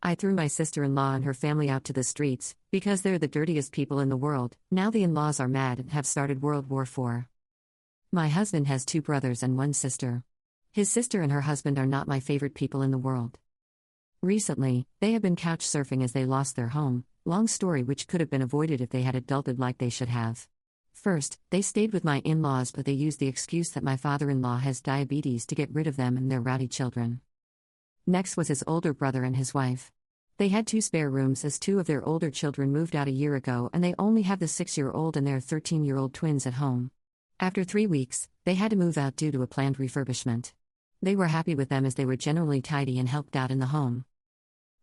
I threw my sister-in-law and her family out to the streets, because they're the dirtiest people in the world. Now the in-laws are mad and have started World War IV. My husband has 2 brothers and 1 sister. His sister and her husband are not my favorite people in the world. Recently, they have been couch surfing as they lost their home, long story which could have been avoided if they had adulted like they should have. First, they stayed with my in-laws, but they used the excuse that my father-in-law has diabetes to get rid of them and their rowdy children. Next was his older brother and his wife. They had 2 spare rooms as 2 of their older children moved out a year ago, and they only have the 6-year-old and their 13-year-old twins at home. After 3 weeks, they had to move out due to a planned refurbishment. They were happy with them as they were generally tidy and helped out in the home.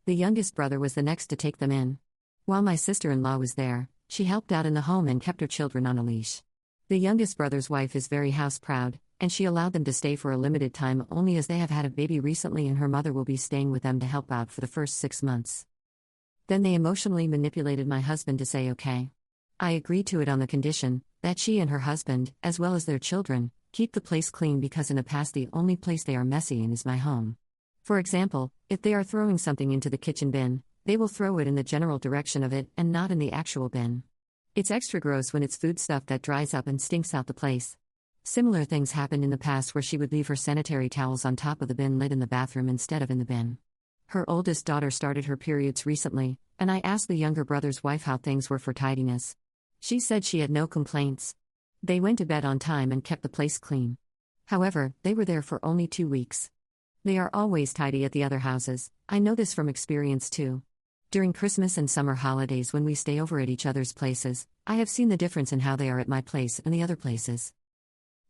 The youngest brother was the next to take them in. While my sister-in-law was there, she helped out in the home and kept her children on a leash. The youngest brother's wife is very house-proud, and she allowed them to stay for a limited time only as they have had a baby recently and her mother will be staying with them to help out for the first 6 months. Then they emotionally manipulated my husband to say okay. I agreed to it on the condition that she and her husband, as well as their children, keep the place clean because in the past the only place they are messy in is my home. For example, if they are throwing something into the kitchen bin, they will throw it in the general direction of it and not in the actual bin. It's extra gross when it's food stuff that dries up and stinks out the place. Similar things happened in the past where she would leave her sanitary towels on top of the bin lid in the bathroom instead of in the bin. Her oldest daughter started her periods recently, and I asked the younger brother's wife how things were for tidiness. She said she had no complaints. They went to bed on time and kept the place clean. However, they were there for only 2 weeks. They are always tidy at the other houses. I know this from experience too. During Christmas and summer holidays when we stay over at each other's places, I have seen the difference in how they are at my place and the other places.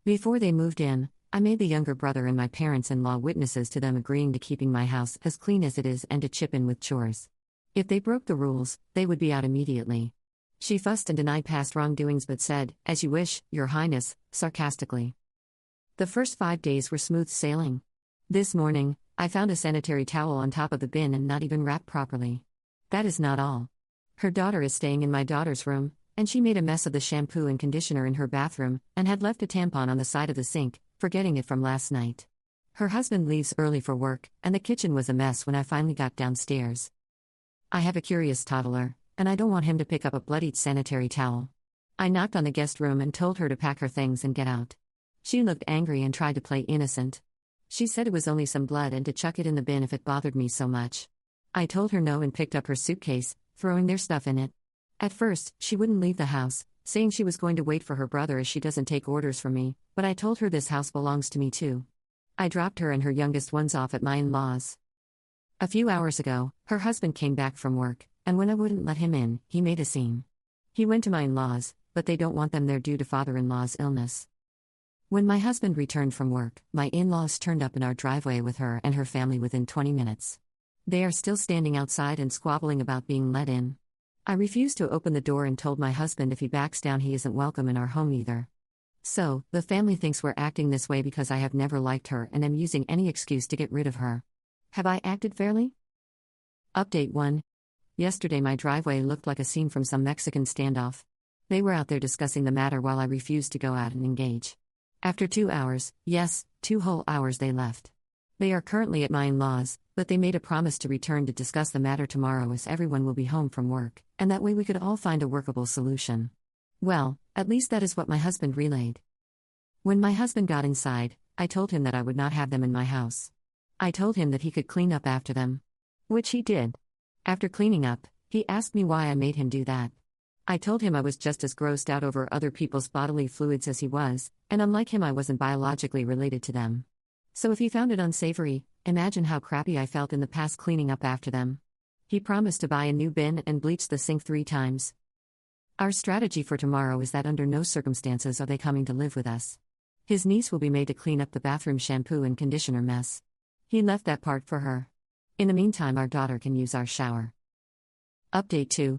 Before they moved in, I made the younger brother and my parents-in-law witnesses to them agreeing to keeping my house as clean as it is and to chip in with chores. If they broke the rules, they would be out immediately. She fussed and denied past wrongdoings but said, "As you wish, Your Highness," sarcastically. The first 5 days were smooth sailing. This morning, I found a sanitary towel on top of the bin and not even wrapped properly. That is not all. Her daughter is staying in my daughter's room, and she made a mess of the shampoo and conditioner in her bathroom, and had left a tampon on the side of the sink, forgetting it from last night. Her husband leaves early for work, and the kitchen was a mess when I finally got downstairs. I have a curious toddler, and I don't want him to pick up a bloodied sanitary towel. I knocked on the guest room and told her to pack her things and get out. She looked angry and tried to play innocent. She said it was only some blood and to chuck it in the bin if it bothered me so much. I told her no and picked up her suitcase, throwing their stuff in it. At first, she wouldn't leave the house, saying she was going to wait for her brother as she doesn't take orders from me, but I told her this house belongs to me too. I dropped her and her youngest ones off at my in-laws. A few hours ago, her husband came back from work, and when I wouldn't let him in, he made a scene. He went to my in-laws, but they don't want them there due to father-in-law's illness. When my husband returned from work, my in-laws turned up in our driveway with her and her family within 20 minutes. They are still standing outside and squabbling about being let in. I refused to open the door and told my husband if he backs down he isn't welcome in our home either. So, the family thinks we're acting this way because I have never liked her and am using any excuse to get rid of her. Have I acted fairly? Update 1. Yesterday my driveway looked like a scene from some Mexican standoff. They were out there discussing the matter while I refused to go out and engage. After 2 hours, yes, 2 whole hours they left. They are currently at my in-laws, but they made a promise to return to discuss the matter tomorrow as everyone will be home from work, and that way we could all find a workable solution. Well, at least that is what my husband relayed. When my husband got inside, I told him that I would not have them in my house. I told him that he could clean up after them. Which he did. After cleaning up, he asked me why I made him do that. I told him I was just as grossed out over other people's bodily fluids as he was, and unlike him I wasn't biologically related to them. So if he found it unsavory, imagine how crappy I felt in the past cleaning up after them. He promised to buy a new bin and bleach the sink 3 times. Our strategy for tomorrow is that under no circumstances are they coming to live with us. His niece will be made to clean up the bathroom shampoo and conditioner mess. He left that part for her. In the meantime our daughter can use our shower. Update 2.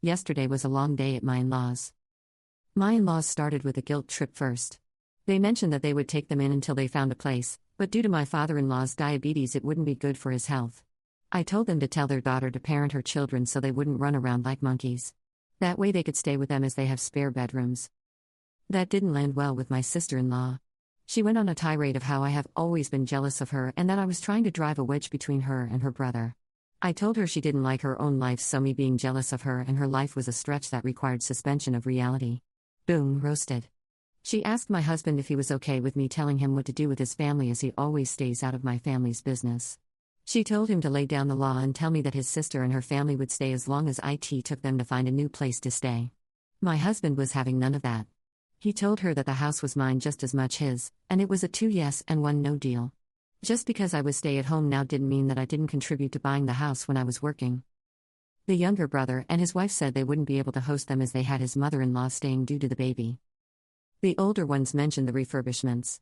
Yesterday was a long day at my in-laws. My in-laws started with a guilt trip first. They mentioned that they would take them in until they found a place, but due to my father-in-law's diabetes it wouldn't be good for his health. I told them to tell their daughter to parent her children so they wouldn't run around like monkeys. That way they could stay with them as they have spare bedrooms. That didn't land well with my sister-in-law. She went on a tirade of how I have always been jealous of her and that I was trying to drive a wedge between her and her brother. I told her she didn't like her own life, so me being jealous of her and her life was a stretch that required suspension of reality. Boom, roasted. She asked my husband if he was okay with me telling him what to do with his family, as he always stays out of my family's business. She told him to lay down the law and tell me that his sister and her family would stay as long as it took them to find a new place to stay. My husband was having none of that. He told her that the house was mine just as much his, and it was a 2 yes and 1 no deal. Just because I was stay at home now didn't mean that I didn't contribute to buying the house when I was working. The younger brother and his wife said they wouldn't be able to host them as they had his mother-in-law staying due to the baby. The older ones mentioned the refurbishments.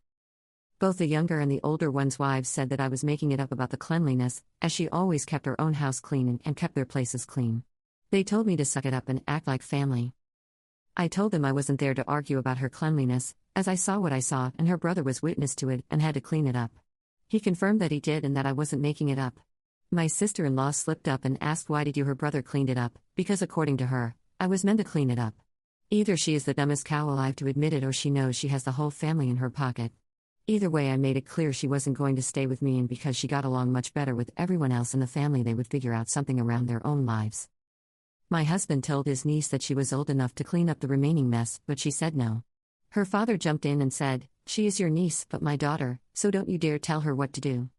Both the younger and the older ones' wives said that I was making it up about the cleanliness, as she always kept her own house clean and kept their places clean. They told me to suck it up and act like family. I told them I wasn't there to argue about her cleanliness, as I saw what I saw and her brother was witness to it and had to clean it up. He confirmed that he did and that I wasn't making it up. My sister-in-law slipped up and asked why did her brother cleaned it up, because according to her, I was meant to clean it up. Either she is the dumbest cow alive to admit it or she knows she has the whole family in her pocket. Either way, I made it clear she wasn't going to stay with me, and because she got along much better with everyone else in the family they would figure out something around their own lives. My husband told his niece that she was old enough to clean up the remaining mess, but she said no. Her father jumped in and said, "She is your niece, but my daughter, so don't you dare tell her what to do."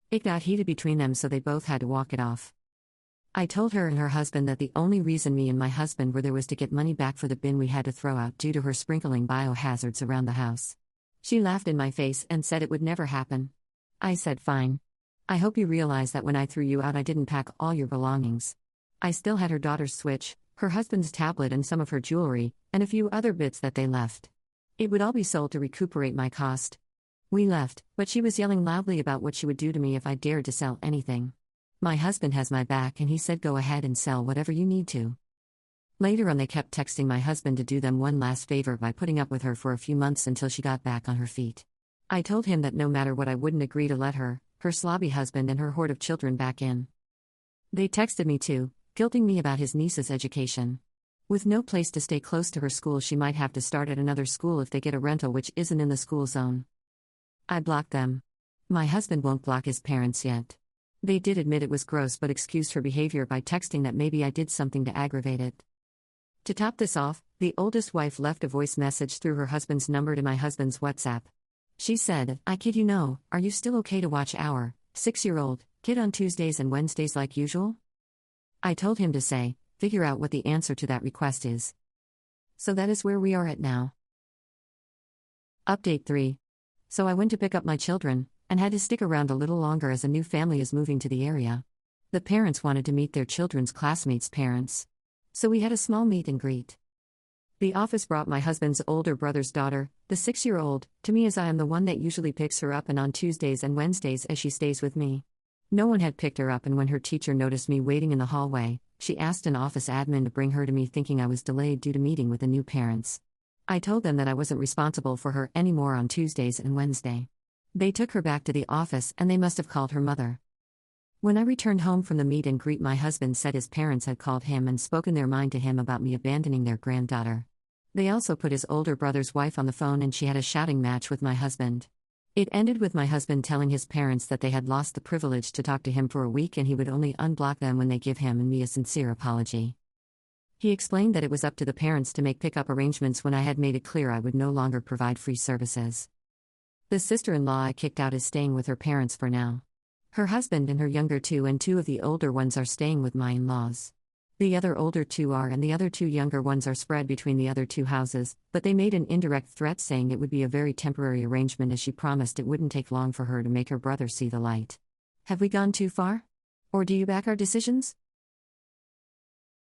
It got heated between them, so they both had to walk it off. I told her and her husband that the only reason me and my husband were there was to get money back for the bin we had to throw out due to her sprinkling biohazards around the house. She laughed in my face and said it would never happen. I said fine. I hope you realize that when I threw you out I didn't pack all your belongings. I still had her daughter's Switch, her husband's tablet and some of her jewelry, and a few other bits that they left. It would all be sold to recuperate my cost. We left, but she was yelling loudly about what she would do to me if I dared to sell anything. My husband has my back and he said go ahead and sell whatever you need to. Later on they kept texting my husband to do them one last favor by putting up with her for a few months until she got back on her feet. I told him that no matter what I wouldn't agree to let her slobby husband and her horde of children back in. They texted me too, guilting me about his niece's education. With no place to stay close to her school, she might have to start at another school if they get a rental which isn't in the school zone. I blocked them. My husband won't block his parents yet. They did admit it was gross but excused her behavior by texting that maybe I did something to aggravate it. To top this off, the oldest wife left a voice message through her husband's number to my husband's WhatsApp. She said, "I kid you no, are you still okay to watch our 6-year-old kid on Tuesdays and Wednesdays like usual?" I told him to say, figure out what the answer to that request is. So that is where we are at now. Update 3. So I went to pick up my children, and had to stick around a little longer as a new family is moving to the area. The parents wanted to meet their children's classmates' parents. So we had a small meet and greet. The office brought my husband's older brother's daughter, the 6-year-old, to me as I am the one that usually picks her up and on Tuesdays and Wednesdays as she stays with me. No one had picked her up, and when her teacher noticed me waiting in the hallway, she asked an office admin to bring her to me, thinking I was delayed due to meeting with the new parents. I told them that I wasn't responsible for her anymore on Tuesdays and Wednesday. They took her back to the office and they must have called her mother. When I returned home from the meet and greet, my husband said his parents had called him and spoken their mind to him about me abandoning their granddaughter. They also put his older brother's wife on the phone and she had a shouting match with my husband. It ended with my husband telling his parents that they had lost the privilege to talk to him for a week and he would only unblock them when they give him and me a sincere apology. He explained that it was up to the parents to make pickup arrangements when I had made it clear I would no longer provide free services. The sister-in-law I kicked out is staying with her parents for now. Her husband and her younger two and two of the older ones are staying with my in-laws. The other older two are, and the other two younger ones are spread between the other two houses, but they made an indirect threat saying it would be a very temporary arrangement as she promised it wouldn't take long for her to make her brother see the light. Have we gone too far? Or do you back our decisions?